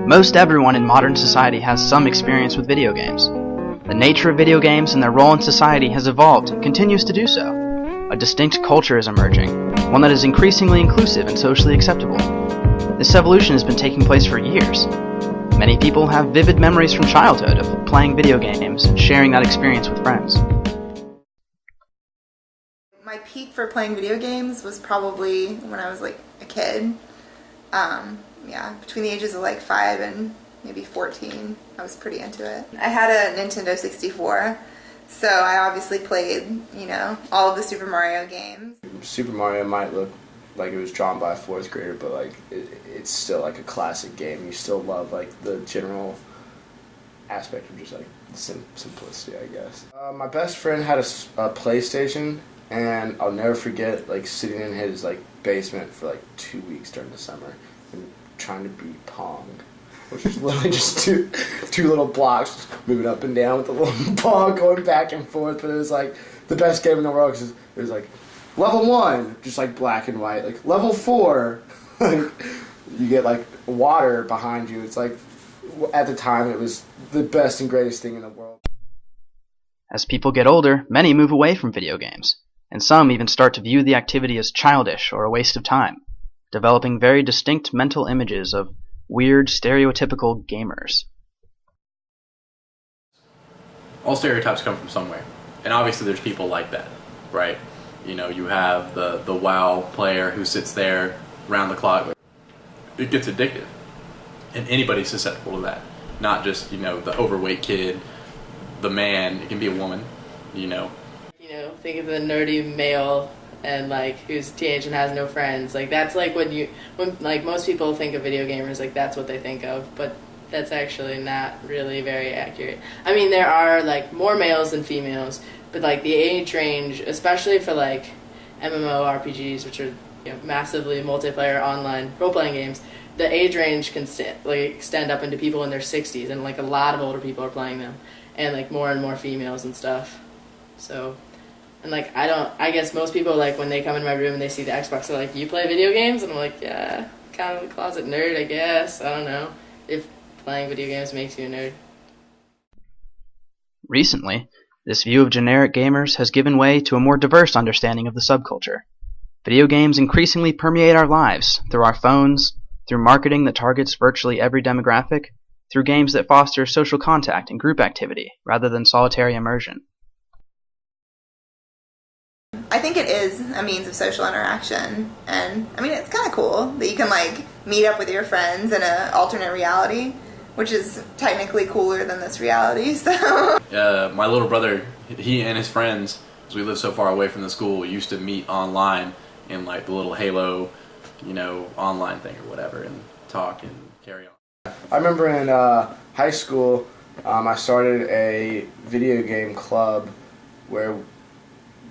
Most everyone in modern society has some experience with video games. The nature of video games and their role in society has evolved and continues to do so. A distinct culture is emerging, one that is increasingly inclusive and socially acceptable. This evolution has been taking place for years. Many people have vivid memories from childhood of playing video games and sharing that experience with friends. My peak for playing video games was probably when I was like a kid. Between the ages of like 5 and maybe 14, I was pretty into it. I had a Nintendo 64, so I obviously played, all of the Super Mario games. Super Mario might look like it was drawn by a 4th grader, but like it's still like a classic game. You still love like the general aspect of just like simplicity, I guess. My best friend had a PlayStation, and I'll never forget like sitting in his like basement for like 2 weeks during the summer and trying to beat Pong, which is literally just two little blocks moving up and down with the little ball going back and forth. But it was like the best game in the world because it was like level 1, just like black and white. Like level 4, you get like water behind you. It's like at the time it was the best and greatest thing in the world. As people get older, many move away from video games, and some even start to view the activity as childish or a waste of time, developing very distinct mental images of weird, stereotypical gamers. All stereotypes come from somewhere, and obviously there's people like that, right? You have the WoW player who sits there round the clock. It gets addictive, and anybody's susceptible to that. Not just, the overweight kid, the man, it can be a woman, Think of the nerdy male and like who's teenage and has no friends. Like that's like when like most people think of video gamers, like that's what they think of, but that's actually not really very accurate. I mean, there are like more males than females, but like the age range, especially for like MMORPGs, which are massively multiplayer online role-playing games, the age range can extend up into people in their 60s, and like a lot of older people are playing them, and like more and more females and stuff. So, and like I guess most people, like when they come in my room and they see the Xbox, they're like, "You play video games?" And I'm like, "Yeah, kind of a closet nerd, I guess. I don't know if playing video games makes you a nerd." Recently, this view of generic gamers has given way to a more diverse understanding of the subculture. Video games increasingly permeate our lives, through our phones, through marketing that targets virtually every demographic, through games that foster social contact and group activity, rather than solitary immersion. I think it is a means of social interaction, and I mean, it's kind of cool that you can like meet up with your friends in an alternate reality, which is technically cooler than this reality. So my little brother, he and his friends, because we live so far away from the school, used to meet online in like the little Halo, online thing or whatever, and talk and carry on. I remember in high school, I started a video game club where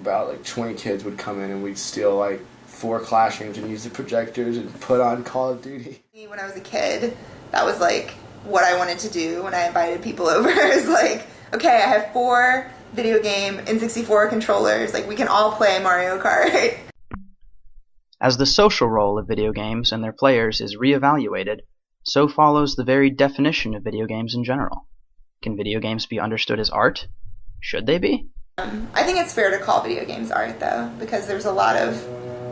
about like 20 kids would come in and we'd steal like 4 classrooms and use the projectors and put on Call of Duty. When I was a kid, that was like what I wanted to do when I invited people over. Is like, okay, I have 4 video game N64 controllers, like we can all play Mario Kart. As the social role of video games and their players is reevaluated, so follows the very definition of video games in general. Can video games be understood as art? Should they be? I think it's fair to call video games art, though, because there's a lot of,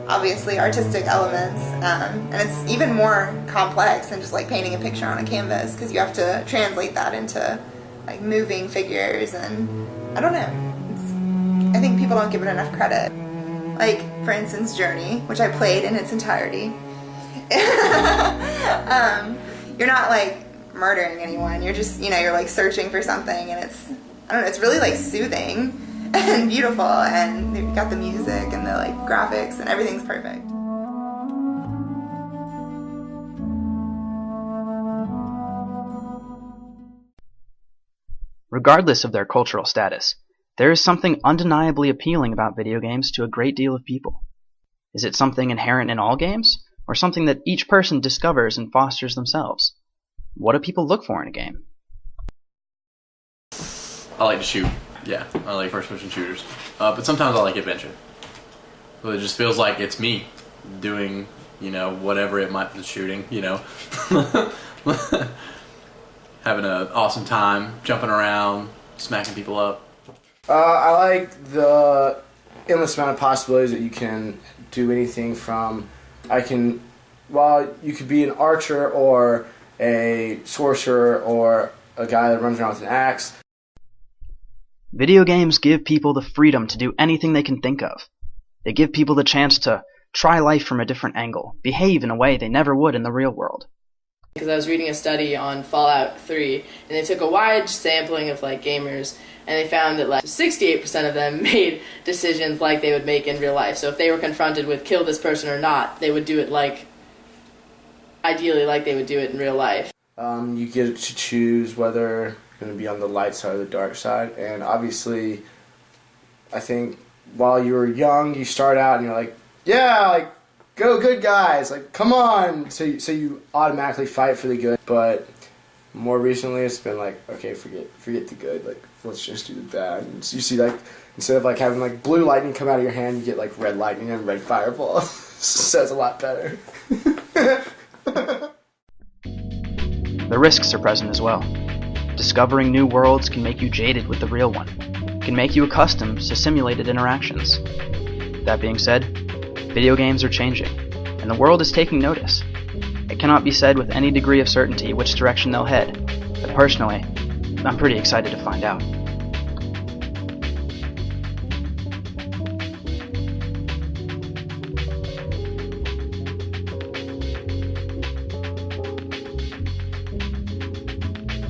obviously, artistic elements, and it's even more complex than just like painting a picture on a canvas, because you have to translate that into like moving figures, and I don't know. I think people don't give it enough credit. Like, for instance, Journey, which I played in its entirety. You're not like murdering anyone. You're just, you're like searching for something, and it's, I don't know, it's really like soothing and beautiful, and you've got the music and the like graphics, and everything's perfect. Regardless of their cultural status, there is something undeniably appealing about video games to a great deal of people. Is it something inherent in all games, or something that each person discovers and fosters themselves? What do people look for in a game? I like to shoot. Yeah, I like first-person shooters. But sometimes I like adventure. So it just feels like it's me doing, whatever it might be shooting, having an awesome time, jumping around, smacking people up? I like the endless amount of possibilities that you can do anything from. You could be an archer or a sorcerer or a guy that runs around with an axe. Video games give people the freedom to do anything they can think of. They give people the chance to try life from a different angle, behave in a way they never would in the real world. Because I was reading a study on Fallout 3, and they took a wide sampling of like gamers, and they found that like 68% of them made decisions like they would make in real life. So if they were confronted with kill this person or not, they would do it ideally like they would do it in real life. You get to choose whether you're going to be on the light side or the dark side, and obviously, I think while you were young, you start out and you're like, yeah, like, go good guys, like, come on, so you automatically fight for the good, but more recently it's been like, okay, forget the good, like, let's just do the bad. And so you see, like, instead of like having like blue lightning come out of your hand, you get like red lightning and red fireball. So it's a lot better. The risks are present as well. Discovering new worlds can make you jaded with the real one, can make you accustomed to simulated interactions. That being said, video games are changing, and the world is taking notice. It cannot be said with any degree of certainty which direction they'll head, but personally, I'm pretty excited to find out.